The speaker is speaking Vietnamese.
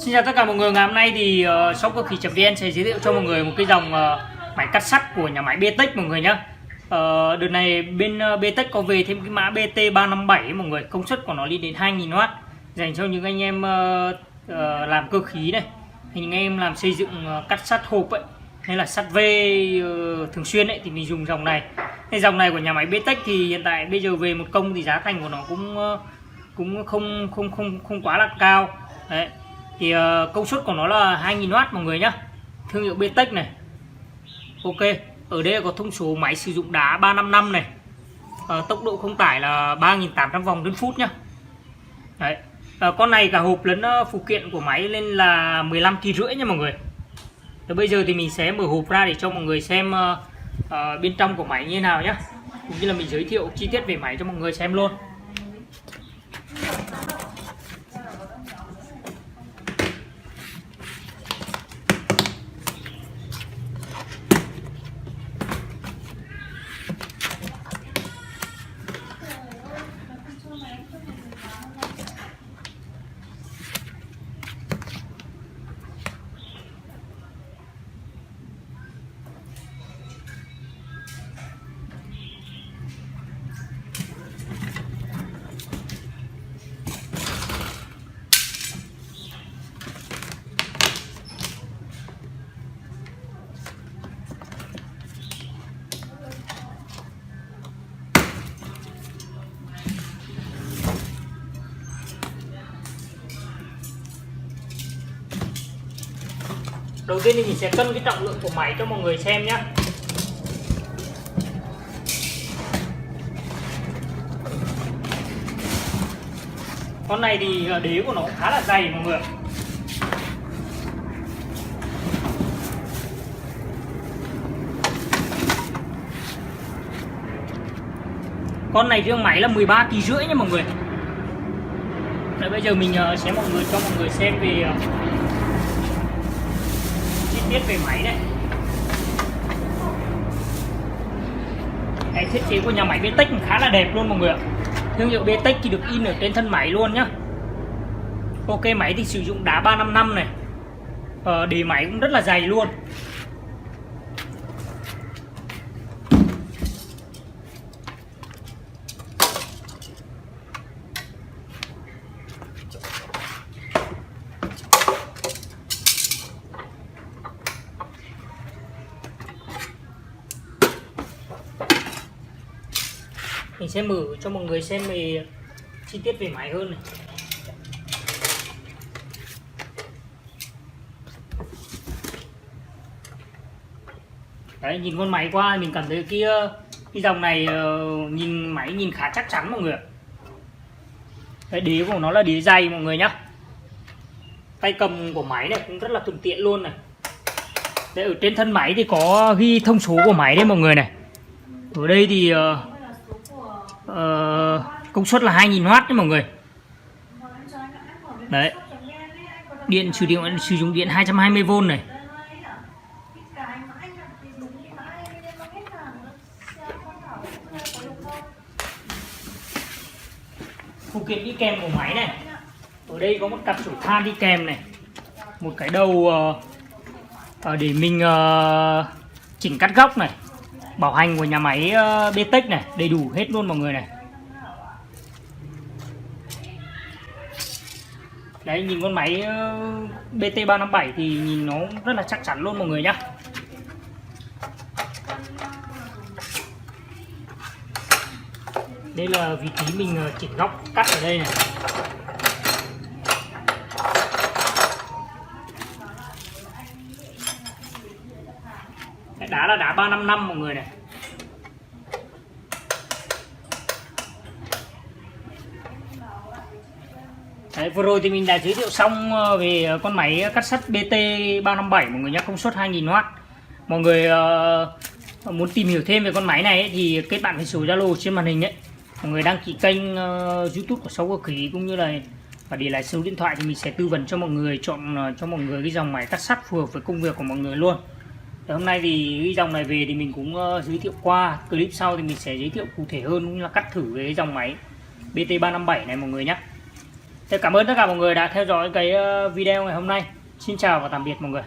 Xin chào tất cả mọi người, ngày hôm nay thì shop cơ khí.vn sẽ giới thiệu cho mọi người một cái dòng máy cắt sắt của nhà máy Betech mọi người nhé. Đợt này bên Betech có về thêm cái mã BT357 mọi người, công suất của nó lên đến 2000W, dành cho những anh em làm cơ khí này, hay những anh em làm xây dựng cắt sắt hộp ấy, hay là sắt V thường xuyên ấy thì mình dùng dòng này. Cái dòng này của nhà máy Betech thì hiện tại bây giờ về một công thì giá thành của nó cũng không quá là cao. Đấy. Thì công suất của nó là 2000W mọi người nhá. Thương hiệu Betech này. Ok, ở đây có thông số máy sử dụng đá 355 này. Tốc độ không tải là 3800 vòng trên phút nhá. Đấy. Con này cả hộp lẫn phụ kiện của máy lên là 15,5 kg nha mọi người. Rồi bây giờ thì mình sẽ mở hộp ra để cho mọi người xem bên trong của máy như thế nào nhá. Cũng như là mình giới thiệu chi tiết về máy cho mọi người xem luôn. Đầu tiên thì mình sẽ cân cái trọng lượng của máy cho mọi người xem nhé. Con này thì đế của nó cũng khá là dày mọi người. Con này riêng máy là 13,5 kg nha mọi người. Đấy, bây giờ mình sẽ cho mọi người xem về tiết về máy này. Cái thiết kế của nhà máy Betech khá là đẹp luôn mọi người ạ. Thương hiệu Betech thì được in ở trên thân máy luôn nhá. Ok, máy thì sử dụng đá 355 này. Đế máy cũng rất là dày luôn. Mình sẽ mở cho mọi người xem về chi tiết về máy hơn này. Đấy, nhìn con máy qua mình cảm thấy cái dòng này máy nhìn khá chắc chắn mọi người. Cái đế của nó là đế dày mọi người nhá. Tay cầm của máy này cũng rất là thuận tiện luôn này. Đấy, ở trên thân máy thì có ghi thông số của máy đấy mọi người này. Ở đây thì công suất là 2000W đấy mọi người. Đấy. Sử dụng điện 220V này. Phụ kiện đi kèm của máy này. Ở đây có một cặp chổi than đi kèm này. Một cái đầu để mình chỉnh cắt góc này. Bảo hành của nhà máy Betech này, đầy đủ hết luôn mọi người này. Đấy, nhìn con máy BT357 thì nhìn nó rất là chắc chắn luôn mọi người nhá. Đây là vị trí mình chỉnh góc cắt ở đây này. Đá là đá 355 mọi người này. Đấy, vừa rồi thì mình đã giới thiệu xong về con máy cắt sắt BT357 mọi người nhé, công suất 2000W. Mọi người muốn tìm hiểu thêm về con máy này ấy, thì kết bạn với số Zalo trên màn hình ấy. Mọi người đăng ký kênh YouTube của shop cơ khí cũng như là và để lại số điện thoại thì mình sẽ tư vấn cho mọi người, chọn cho mọi người cái dòng máy cắt sắt phù hợp với công việc của mọi người luôn. Hôm nay thì cái dòng này về thì mình cũng giới thiệu qua. Clip sau thì mình sẽ giới thiệu cụ thể hơn cũng là cắt thử với cái dòng máy BT357 này mọi người nhé. Cảm ơn tất cả mọi người đã theo dõi cái video ngày hôm nay. Xin chào và tạm biệt mọi người.